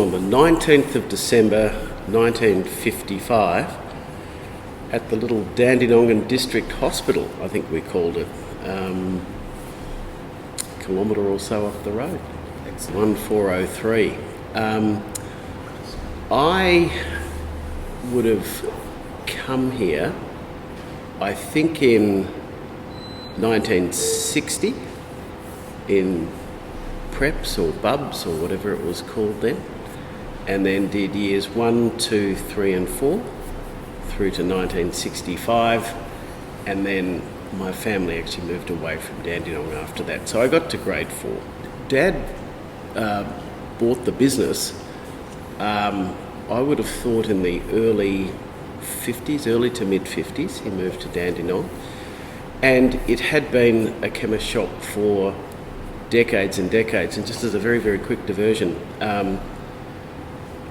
on the 19th of December 1955 at the little Dandenongan District Hospital, I think we called it, kilometre or so up the road. 1403. I would have come here, I think in 1960, in preps or bubs or whatever it was called then, and then did years 1, 2, 3 and 4 through to 1965, and then my family actually moved away from Dandenong after that. So I got to grade 4. Dad bought the business, I would have thought in the early to mid 50s, he moved to Dandenong. And it had been a chemist shop for decades and decades. And just as a very, very quick diversion,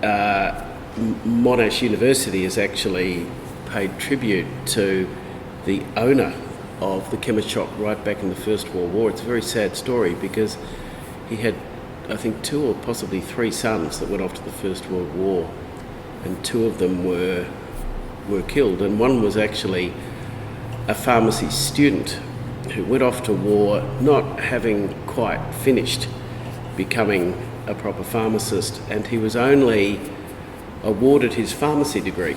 Monash University has actually paid tribute to the owner of the chemist shop right back in the First World War. It's a very sad story because he had, I think, 2 or possibly 3 sons that went off to the First World War, and 2 of them were killed, and one was actually a pharmacy student who went off to war not having quite finished becoming a proper pharmacist, and he was only awarded his pharmacy degree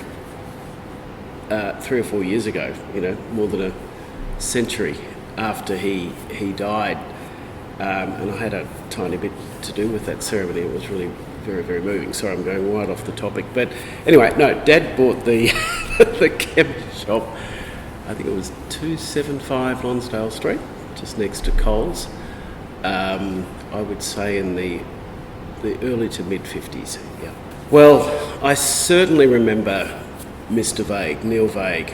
3 or 4 years ago, more than a century after he died. And I had a tiny bit to do with that ceremony. It was really very, very moving. Sorry, I'm going right off the topic. But anyway, no, Dad bought the the chemist shop. I think it was 275 Lonsdale Street, just next to Coles. I would say in the early to mid 50s. Yeah. Well, I certainly remember Mr. Vague, Neil Vague.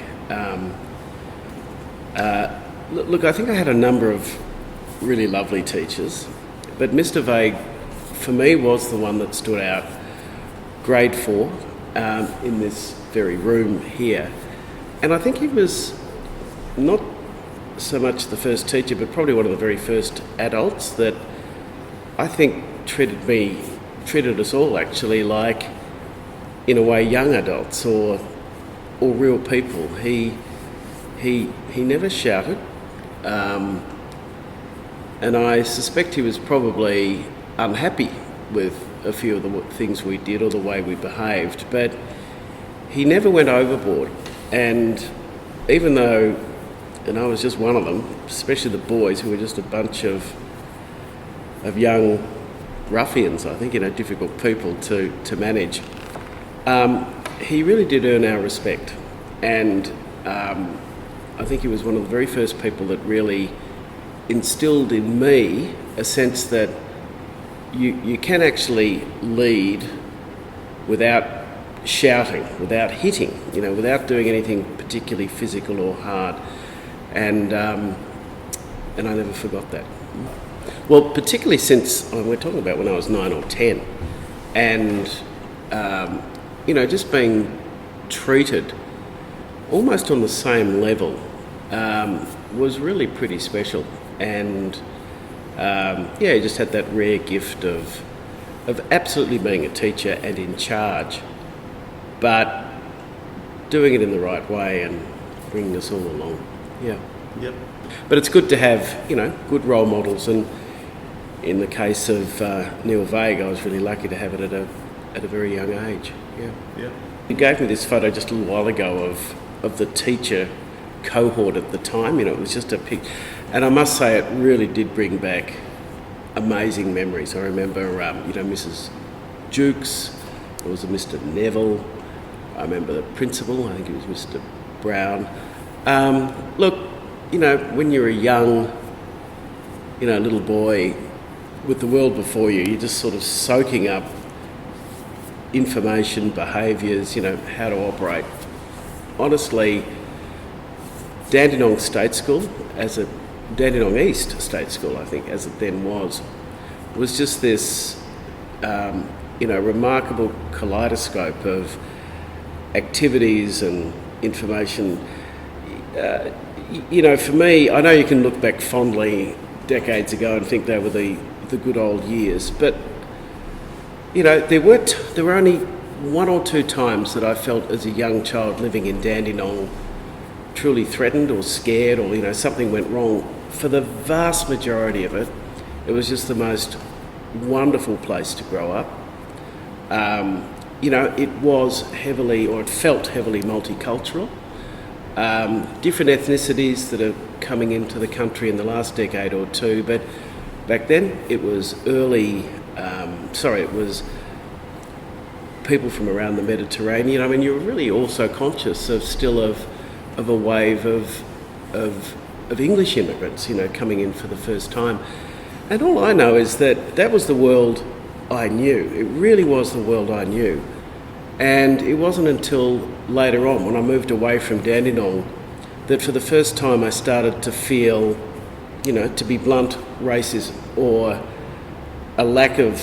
Look, I think I had a number of really lovely teachers, but Mr. Vague, for me, was the one that stood out. Grade 4, in this very room here. And I think he was not so much the first teacher, but probably one of the very first adults that I think treated us all actually like, in a way, young adults or real people. He never shouted, and I suspect he was probably unhappy with a few of the things we did or the way we behaved, but he never went overboard. And even though, and I was just one of them, especially the boys who were just a bunch of young ruffians, I think, difficult people to manage, he really did earn our respect. And I think he was one of the very first people that really instilled in me a sense that you can actually lead without shouting, without hitting, without doing anything particularly physical or hard. And I never forgot that. Well, particularly since we're talking about when I was 9 or 10, and just being treated almost on the same level was really pretty special. And he just had that rare gift of absolutely being a teacher and in charge, but doing it in the right way and bringing us all along. Yeah. Yep. But it's good to have, good role models, and in the case of Neil Vague, I was really lucky to have it at a very young age. Yeah. Yeah. You gave me this photo just a little while ago of the teacher cohort at the time. It was just a pic, and I must say it really did bring back amazing memories. I remember, Mrs. Jukes. There was a Mr. Neville. I remember the principal. I think it was Mr. Brown. Look, when you're a young, little boy with the world before you, you're just sort of soaking up information, behaviours, how to operate. Honestly, Dandenong State School, Dandenong East State School, I think, as it then was just this, remarkable kaleidoscope of activities and information. For me, I know you can look back fondly decades ago and think they were the good old years, but There were only one or two times that I felt as a young child living in Dandenong truly threatened or scared, or something went wrong. For the vast majority of it, it was just the most wonderful place to grow up. It was heavily, or it felt heavily multicultural. Different ethnicities that are coming into the country in the last decade or two, but back then it was it was people from around the Mediterranean. You were really also conscious of a wave of English immigrants, coming in for the first time. And all I know is that was the world I knew. It really was the world I knew. And it wasn't until later on, when I moved away from Dandenong, that for the first time I started to feel, to be blunt, racism, or a lack of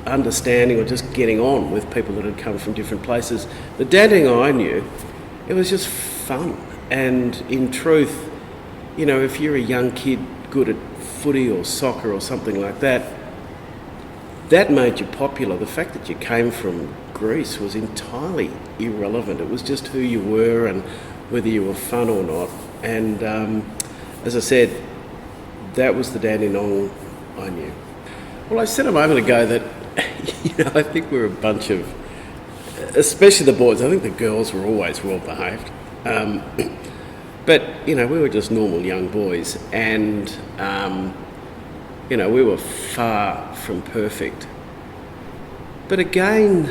understanding or just getting on with people that had come from different places. The Dandenong I knew, it was just fun. And in truth, if you're a young kid good at footy or soccer or something like that, that made you popular. The fact that you came from Greece was entirely irrelevant. It was just who you were and whether you were fun or not. And as I said, that was the Dandenong I knew. Well, I said a moment ago that I think we're a bunch of, especially the boys, I think the girls were always well behaved. But we were just normal young boys, and we were far from perfect. But again,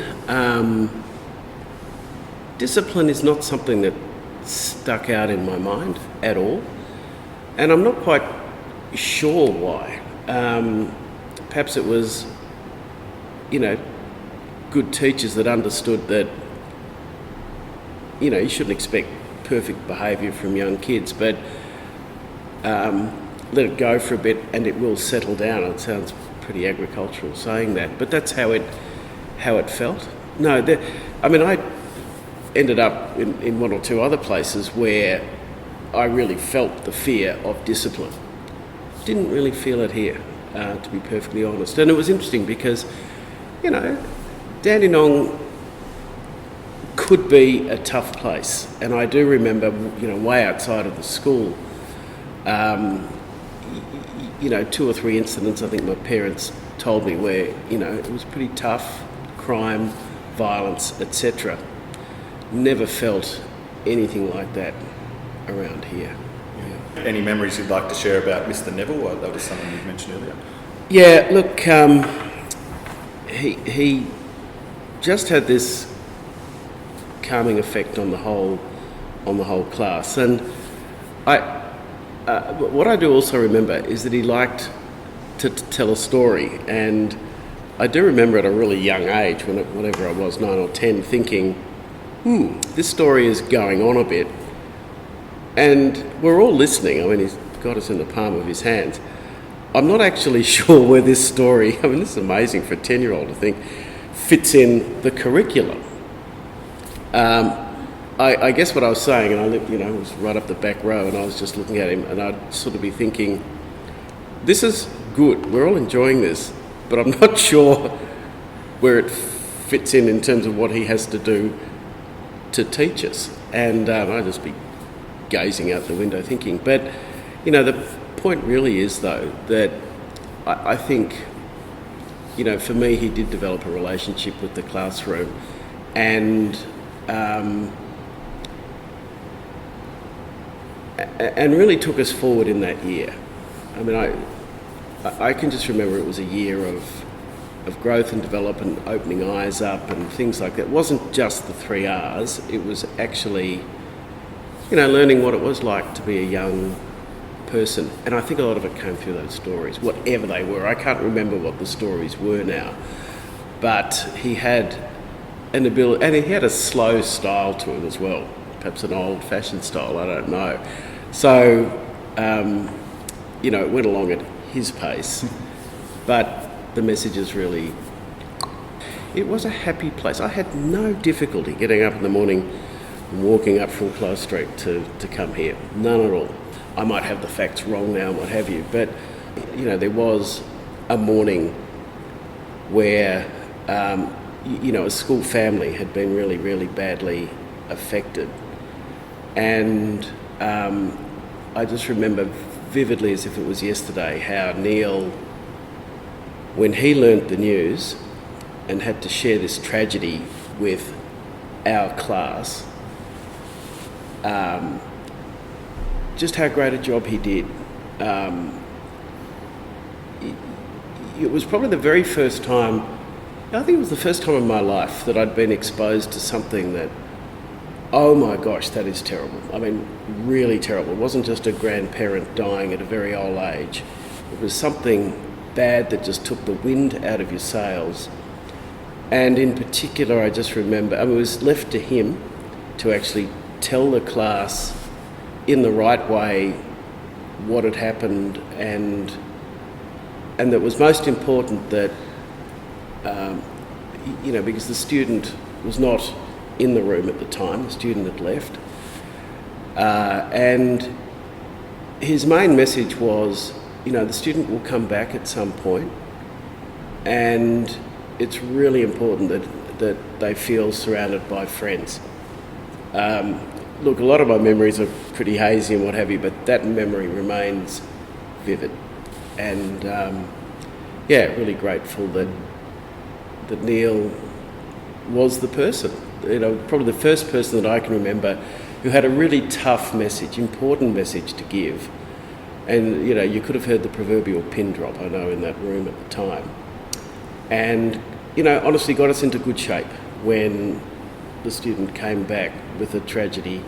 discipline is not something that stuck out in my mind at all, and I'm not quite sure why. Perhaps it was, good teachers that understood that, you shouldn't expect perfect behaviour from young kids, but let it go for a bit and it will settle down. It sounds pretty agricultural saying that, but that's how it felt. No, I ended up in one or two other places where I really felt the fear of discipline. Didn't really feel it here, to be perfectly honest. And it was interesting because, Dandenong could be a tough place. And I do remember, way outside of the school, 2 or 3 incidents I think my parents told me where, it was pretty tough, crime, violence, etc. Never felt anything like that around here. Yeah. Any memories you'd like to share about Mr. Neville? That was something you mentioned earlier. Yeah, look, he just had this calming effect on the whole class, and what I do also remember is that he liked to tell a story, and I do remember at a really young age, whenever I was 9 or 10, thinking, this story is going on a bit, and we're all listening. He's got us in the palm of his hands. I'm not actually sure where this story, this is amazing for a 10-year-old to think, fits in the curriculum. I guess what I was saying, and I lived, was right up the back row, and I was just looking at him, and I'd sort of be thinking, this is good, we're all enjoying this, but I'm not sure where it fits in terms of what he has to do to teach us. And I'd just be gazing out the window thinking. But, the point really is, though, that I think, for me, he did develop a relationship with the classroom, and really took us forward in that year. I can just remember it was a year of growth and development, opening eyes up and things like that. It wasn't just the 3 R's, it was actually, learning what it was like to be a young person. And I think a lot of it came through those stories, whatever they were. I can't remember what the stories were now. But he had an ability, and he had a slow style to it as well, perhaps an old-fashioned style, I don't know. So, it went along at his pace, but the messages really... It was a happy place. I had no difficulty getting up in the morning and walking up from Close Street to come here. None at all. I might have the facts wrong now and what have you, but, there was a morning where a school family had been really, really badly affected. And I just remember vividly as if it was yesterday how Neil, when he learnt the news and had to share this tragedy with our class, just how great a job he did. It was probably the very first time, I think it was the first time in my life that I'd been exposed to something that, oh my gosh, that is terrible. I mean, really terrible. It wasn't just a grandparent dying at a very old age. It was something bad that just took the wind out of your sails. And in particular, I just remember, it was left to him to actually tell the class in the right way what had happened, and that was most important that, because the student was not in the room at the time, the student had left. And his main message was, the student will come back at some point, and it's really important that they feel surrounded by friends. Look, a lot of my memories are pretty hazy and what have you, but that memory remains vivid. And really grateful that Neil was the person, probably the first person that I can remember who had a really tough message, important message to give. And, you could have heard the proverbial pin drop, I know, in that room at the time. And, honestly got us into good shape when the student came back with a tragedy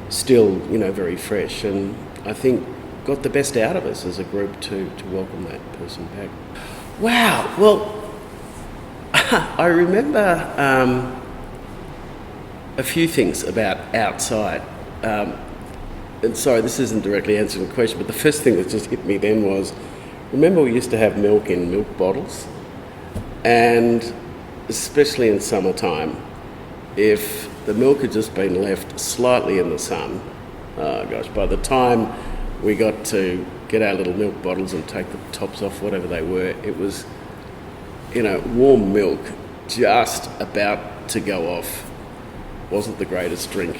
still, very fresh. And I think got the best out of us as a group to welcome that person back. Wow, well, I remember a few things about outside. And sorry, this isn't directly answering the question, but the first thing that just hit me then was, remember we used to have milk in milk bottles? And especially in summertime, if the milk had just been left slightly in the sun, oh gosh, by the time we got to get our little milk bottles and take the tops off, whatever they were, it was, warm milk just about to go off. Wasn't the greatest drink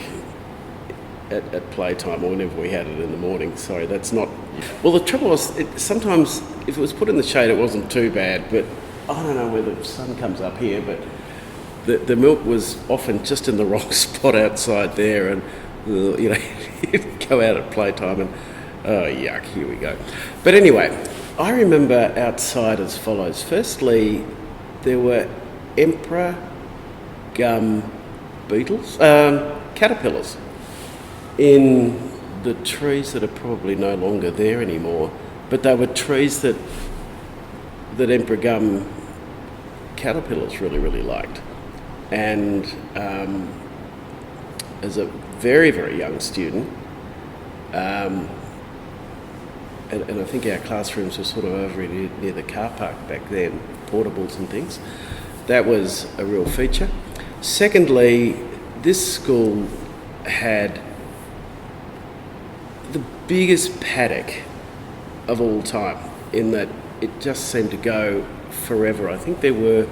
at playtime or whenever we had it in the morning. Sorry, that's not... Well, the trouble was, sometimes if it was put in the shade, it wasn't too bad, but I don't know where the sun comes up here, but the milk was often just in the wrong spot outside there, and, you'd go out at playtime and, oh, yuck, here we go. But anyway, I remember outside as follows. Firstly, there were emperor gum beetles, caterpillars in the trees that are probably no longer there anymore, but they were trees that emperor gum caterpillars really, really liked. And as a very, very young student, and I think our classrooms were sort of over near the car park back then, portables and things. That was a real feature. Secondly, this school had the biggest paddock of all time, in that it just seemed to go forever. I think there were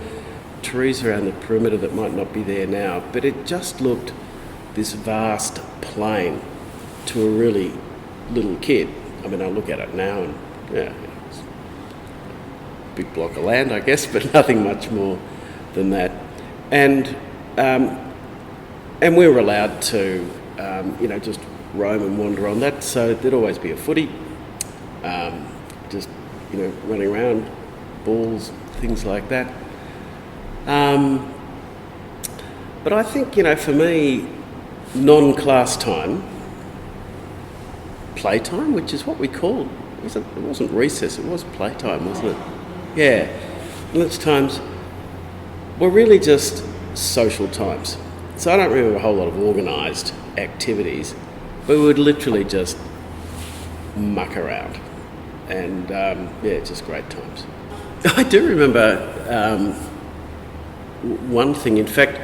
trees around the perimeter that might not be there now, but it just looked this vast plain to a really little kid. I mean, I look at it now and, it's a big block of land, I guess, but nothing much more than that. And we were allowed to, just roam and wander on that. So there'd always be a footy, just, running around, balls, things like that. But I think, for me, non-class time, playtime, which is what we called, it wasn't recess, it was playtime, wasn't it? Yeah, lunch times were really just social times. So I don't remember a whole lot of organised activities, but we would literally just muck around, and just great times. I do remember one thing, in fact,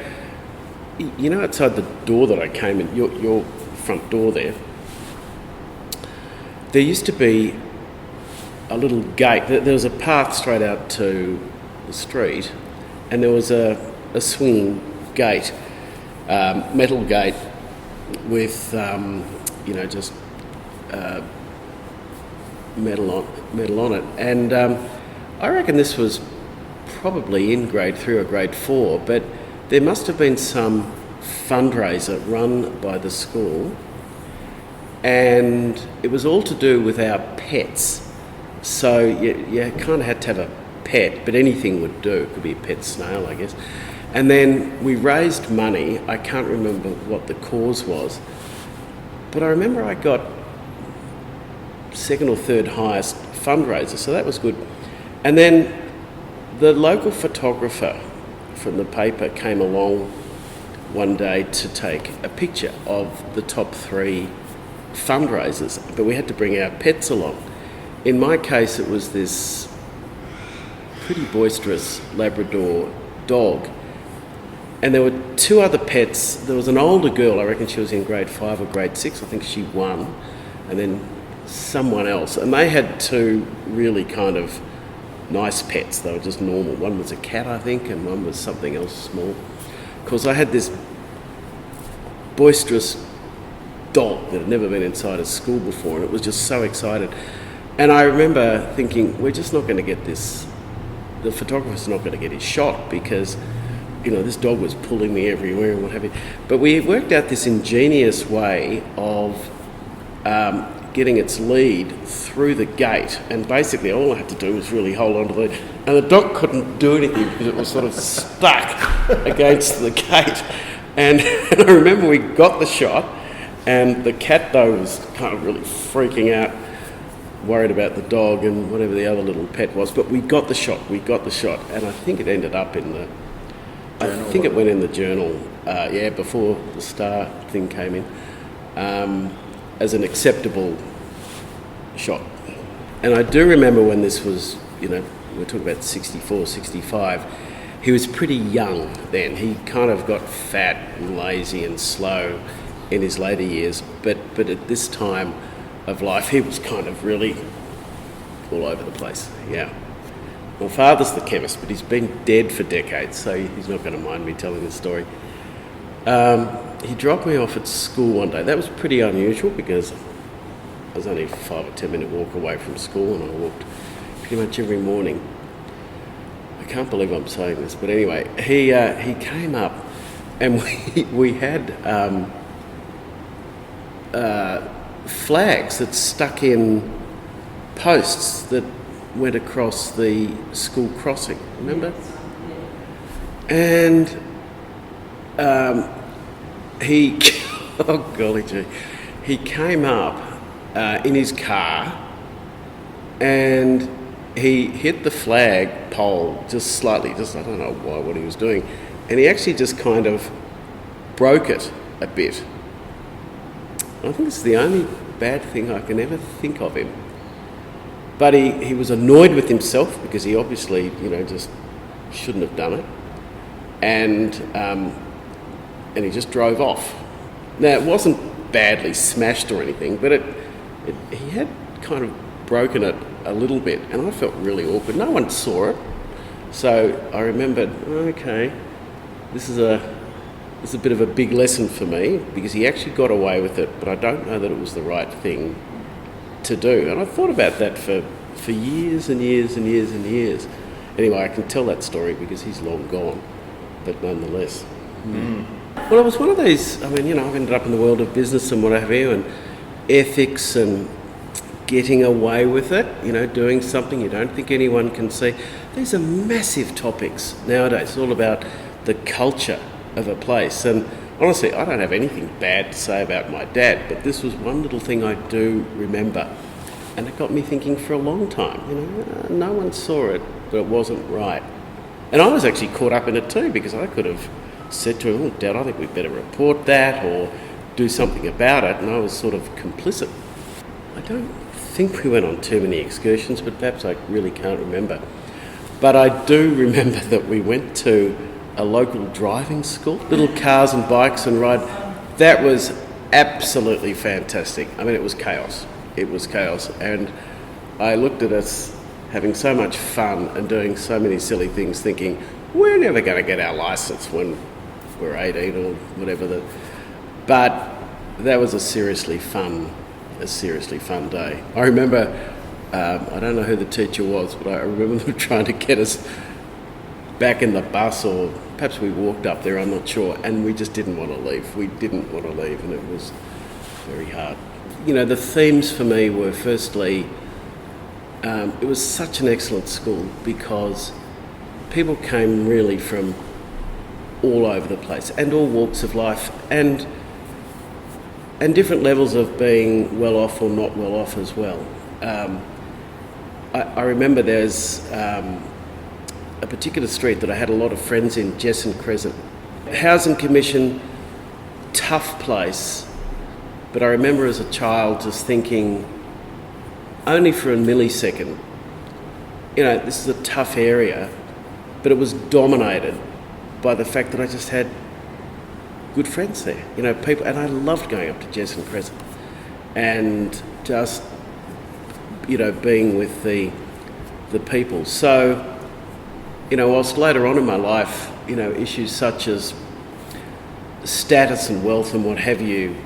outside the door that I came in, your front door there used to be a little gate. There was a path straight out to the street, and there was a swinging gate, metal gate with just metal on it, and I reckon this was probably in grade 3 or grade 4, but there must have been some fundraiser run by the school, and it was all to do with our pets. So you kind of had to have a pet, but anything would do. It could be a pet snail, I guess. And then we raised money. I can't remember what the cause was, but I remember I got second or third highest fundraiser, so that was good. And then the local photographer from the paper came along one day to take a picture of the top 3 fundraisers, but we had to bring our pets along. In my case, it was this pretty boisterous Labrador dog, and there were 2 other pets. There was an older girl, I reckon she was in grade 5 or grade 6, I think she won, and then someone else, and they had 2 really kind of nice pets. They were just normal. One was a cat, I think, and one was something else small. Of course, I had this boisterous dog that had never been inside a school before, and it was just so excited. And I remember thinking, we're just not going to get this, the photographer's not going to get his shot because, this dog was pulling me everywhere and what have you. But we worked out this ingenious way of getting its lead through the gate, and basically all I had to do was really hold on to the lead, and the dog couldn't do anything because it was sort of stuck against the gate. And I remember we got the shot, and the cat though was kind of really freaking out, worried about the dog and whatever the other little pet was, but we got the shot, and I think it ended up in the journal. I think it went in the journal, before the Star thing came in, as an acceptable shot. And I do remember when this was, we're talking about 64, 65, he was pretty young then. He kind of got fat and lazy and slow in his later years, but at this time of life, he was kind of really all over the place, yeah. My father's the chemist, but he's been dead for decades, so he's not going to mind me telling the story. He dropped me off at school one day. That was pretty unusual because I was only a 5 or 10 minute walk away from school, and I walked pretty much every morning. I can't believe I'm saying this, but anyway, he came up, and we had flags that stuck in posts that went across the school crossing, remember? And he, oh golly gee, he came up in his car and he hit the flag pole just slightly, I don't know what he was doing, and he actually just kind of broke it a bit. I think it's the only bad thing I can ever think of him. But he was annoyed with himself because he obviously, just shouldn't have done it. And he just drove off. Now, it wasn't badly smashed or anything, but he had kind of broken it a little bit, and I felt really awkward. No one saw it. So I remembered, okay, this is a bit of a big lesson for me, because he actually got away with it, but I don't know that it was the right thing to do. And I thought about that for years and years and years and years. Anyway, I can tell that story because he's long gone, but nonetheless. Well, it was one of these, I've ended up in the world of business and what have you, and ethics and getting away with it, doing something you don't think anyone can see. These are massive topics nowadays. It's all about the culture of a place. And honestly, I don't have anything bad to say about my dad, but this was one little thing I do remember. And it got me thinking for a long time, no one saw it, but it wasn't right. And I was actually caught up in it too, because I could have said to him, Dad, I think we'd better report that or do something about it, and I was sort of complicit. I don't think we went on too many excursions, but perhaps I really can't remember. But I do remember that we went to a local driving school, little cars and bikes and ride. That was absolutely fantastic. It was chaos. It was chaos. And I looked at us having so much fun and doing so many silly things, thinking, we're never going to get our licence when we're 18 or whatever. But that was a seriously fun day. I remember, I don't know who the teacher was, but I remember them trying to get us back in the bus, or perhaps we walked up there, I'm not sure, and we just didn't want to leave. We didn't want to leave, and it was very hard. You know, the themes for me were, firstly, it was such an excellent school because people came really from all over the place and all walks of life, and different levels of being well off or not well off as well. I remember there's a particular street that I had a lot of friends in, Jesson Crescent. Housing Commission, tough place, but I remember as a child just thinking, only for a millisecond, you know, this is a tough area, but it was dominated by the fact that I just had good friends there, you know, people, and I loved going up to Jesson Crescent and just, you know, being with the people. So, you know, whilst later on in my life, you know, issues such as status and wealth and what have you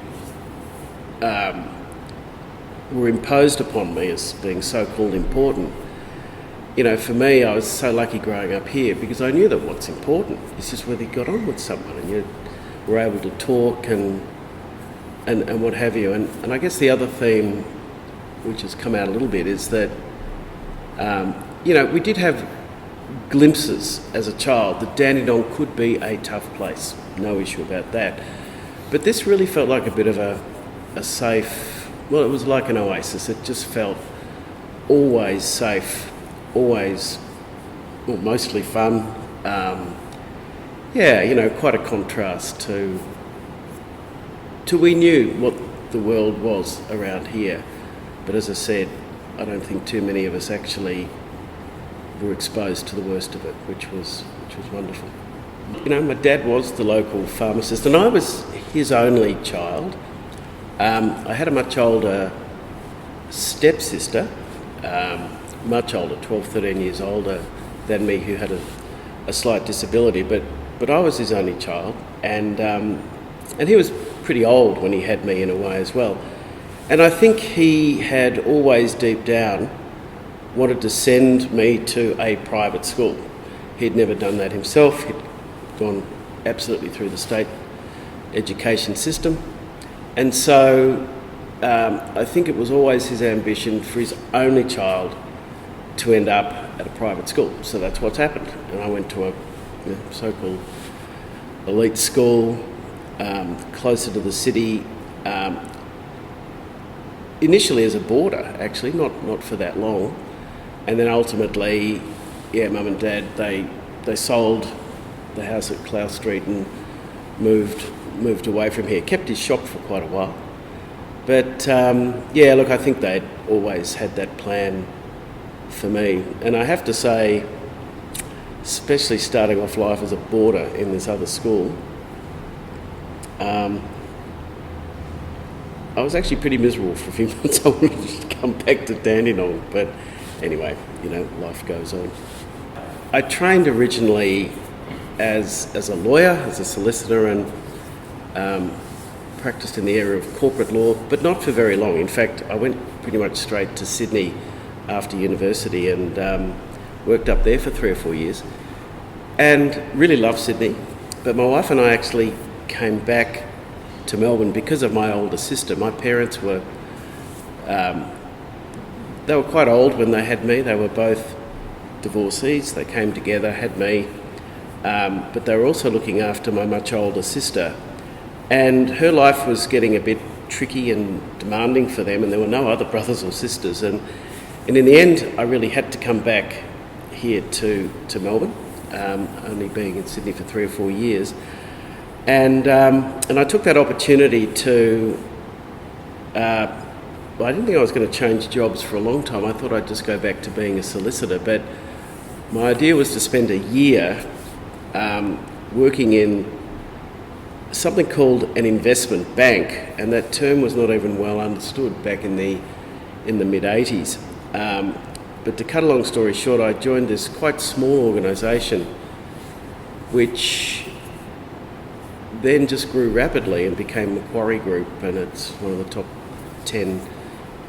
were imposed upon me as being so-called important, you know, for me, I was so lucky growing up here because I knew that what's important is just whether you got on with someone and you were able to talk and what have you. And I guess the other theme, which has come out a little bit, is that, you know, we did have glimpses as a child that Dandenong could be a tough place, no issue about that. But this really felt like a bit of a safe, well, it was like an oasis. It just felt always safe, always, well, mostly fun. Yeah, you know, quite a contrast to we knew what the world was around here. But as I said, I don't think too many of us actually were exposed to the worst of it, which was wonderful. You know, my dad was the local pharmacist and I was his only child. I had a much older stepsister, much older, 12, 13 years older than me, who had a slight disability, but I was his only child, and he was pretty old when he had me in a way as well. And I think he had always deep down wanted to send me to a private school. He'd never done that himself. He'd gone absolutely through the state education system. And so I think it was always his ambition for his only child to end up at a private school. So that's what's happened. And I went to a so-called elite school, closer to the city, initially as a boarder, actually, not for that long. And then ultimately, yeah, Mum and Dad, they sold the house at Clough Street and moved away from here. Kept his shop for quite a while. But yeah, look, I think they'd always had that plan for me. And I have to say, especially starting off life as a boarder in this other school, I was actually pretty miserable for a few months. I wanted to come back to Dandenong, but anyway, you know, life goes on. I trained originally as a lawyer, as a solicitor, and practiced in the area of corporate law, but not for very long. In fact, I went pretty much straight to Sydney after university and worked up there for 3 or 4 years and really loved Sydney. But my wife and I actually came back to Melbourne because of my older sister. My parents were, they were quite old when they had me. They were both divorcees. They came together, had me, but they were also looking after my much older sister. And her life was getting a bit tricky and demanding for them, and there were no other brothers or sisters. And in the end, I really had to come back here to Melbourne, only being in Sydney for 3 or 4 years. And I took that opportunity to, well, I didn't think I was going to change jobs for a long time. I thought I'd just go back to being a solicitor. But my idea was to spend a year working in something called an investment bank, and that term was not even well understood back in the mid-80s. But to cut a long story short, I joined this quite small organisation which then just grew rapidly and became Macquarie Group, and it's one of the top 10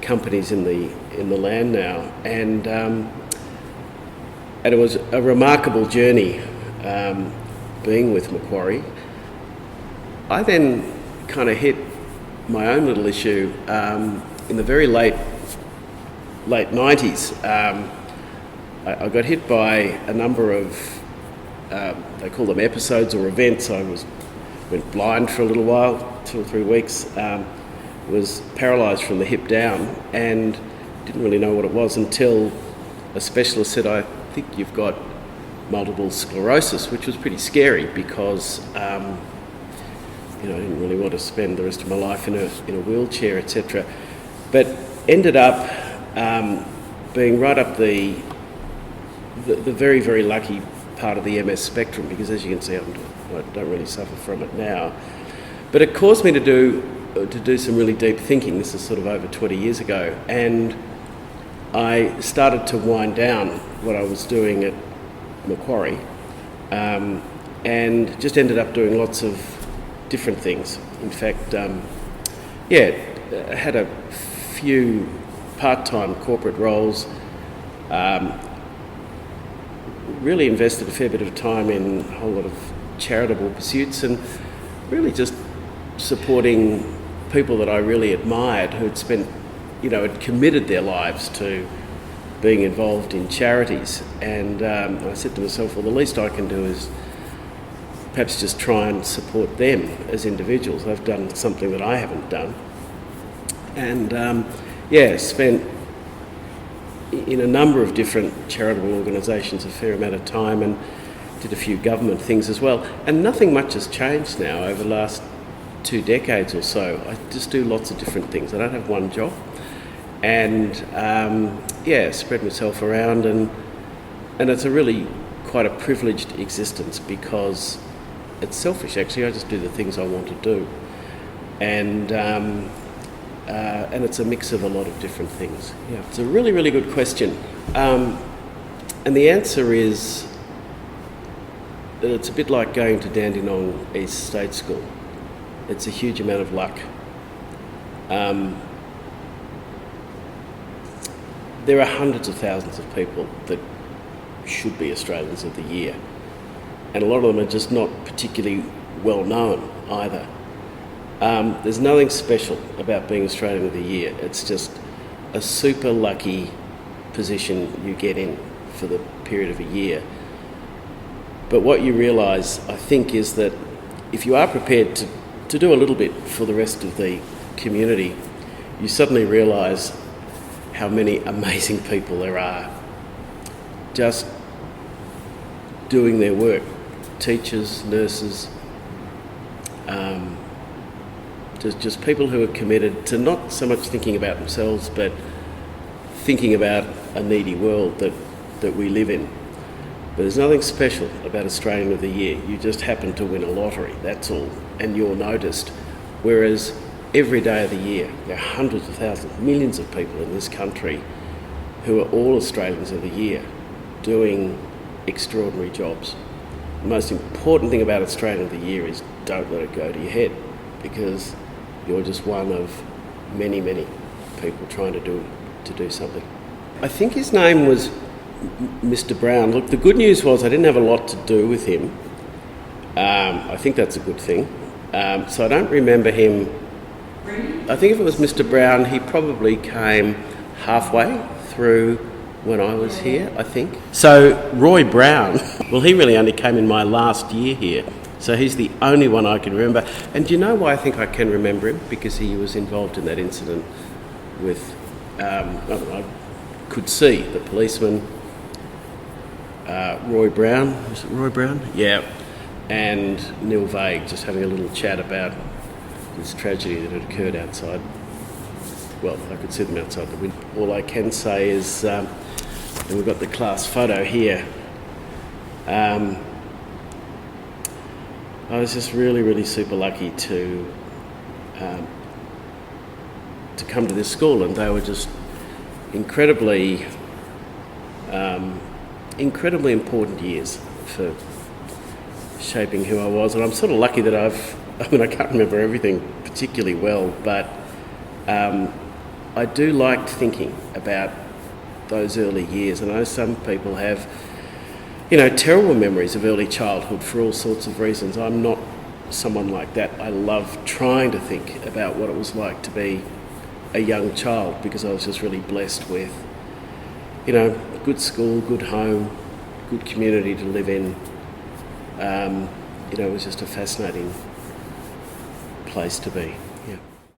companies in the land now. And it was a remarkable journey being with Macquarie. I then kind of hit my own little issue in the very late 90s. I got hit by a number of, they call them episodes or events. I went blind for a little while, 2 or 3 weeks, was paralysed from the hip down, and didn't really know what it was until a specialist said, I think you've got multiple sclerosis, which was pretty scary because I didn't really want to spend the rest of my life in a wheelchair, etc. But ended up being right up the very, very lucky part of the MS spectrum, because as you can see, I don't really suffer from it now. But it caused me to do some really deep thinking. This is sort of over 20 years ago, and I started to wind down what I was doing at Macquarie, and just ended up doing lots of different things. In fact, I had a few part-time corporate roles, really invested a fair bit of time in a whole lot of charitable pursuits, and really just supporting people that I really admired who'd spent, had committed their lives to being involved in charities. And I said to myself, well, the least I can do is perhaps just try and support them as individuals. They've done something that I haven't done. And spent in a number of different charitable organisations a fair amount of time, and did a few government things as well. And nothing much has changed now over the last 2 decades or so. I just do lots of different things. I don't have one job. And spread myself around, and it's a really quite a privileged existence, because it's selfish actually. I just do the things I want to do. And it's a mix of a lot of different things. Yeah, it's a really, really good question. And the answer is that it's a bit like going to Dandenong East State School. It's a huge amount of luck. There are hundreds of thousands of people that should be Australians of the Year, and a lot of them are just not particularly well known either. There's nothing special about being Australian of the Year. It's just a super lucky position you get in for the period of a year. But what you realise, I think, is that if you are prepared to do a little bit for the rest of the community, you suddenly realise how many amazing people there are just doing their work. Teachers, nurses, just people who are committed to not so much thinking about themselves, but thinking about a needy world that we live in. But there's nothing special about Australian of the Year. You just happen to win a lottery, that's all, and you're noticed. Whereas every day of the year, there are hundreds of thousands, millions of people in this country who are all Australians of the Year, doing extraordinary jobs. The most important thing about Australian of the Year is don't let it go to your head, because you're just one of many, many people trying to do something. I think his name was Mr. Brown. Look, the good news was I didn't have a lot to do with him. I think that's a good thing. So I don't remember him. I think if it was Mr. Brown, he probably came halfway through when I was here, I think. So Roy Brown, well, he really only came in my last year here. So he's the only one I can remember. And do you know why I think I can remember him? Because he was involved in that incident with, I could see the policeman, Roy Brown. Was it Roy Brown? Yeah. And Neil Vague, just having a little chat about this tragedy that had occurred outside. Well, I could see them outside the window. All I can say is, and we've got the class photo here, I was just really, really super lucky to come to this school, and they were just incredibly important years for shaping who I was. And I'm sort of lucky that I can't remember everything particularly well, but I do like thinking about those early years. And I know some people have, terrible memories of early childhood for all sorts of reasons. I'm not someone like that. I love trying to think about what it was like to be a young child, because I was just really blessed with, good school, good home, good community to live in. It was just a fascinating place to be.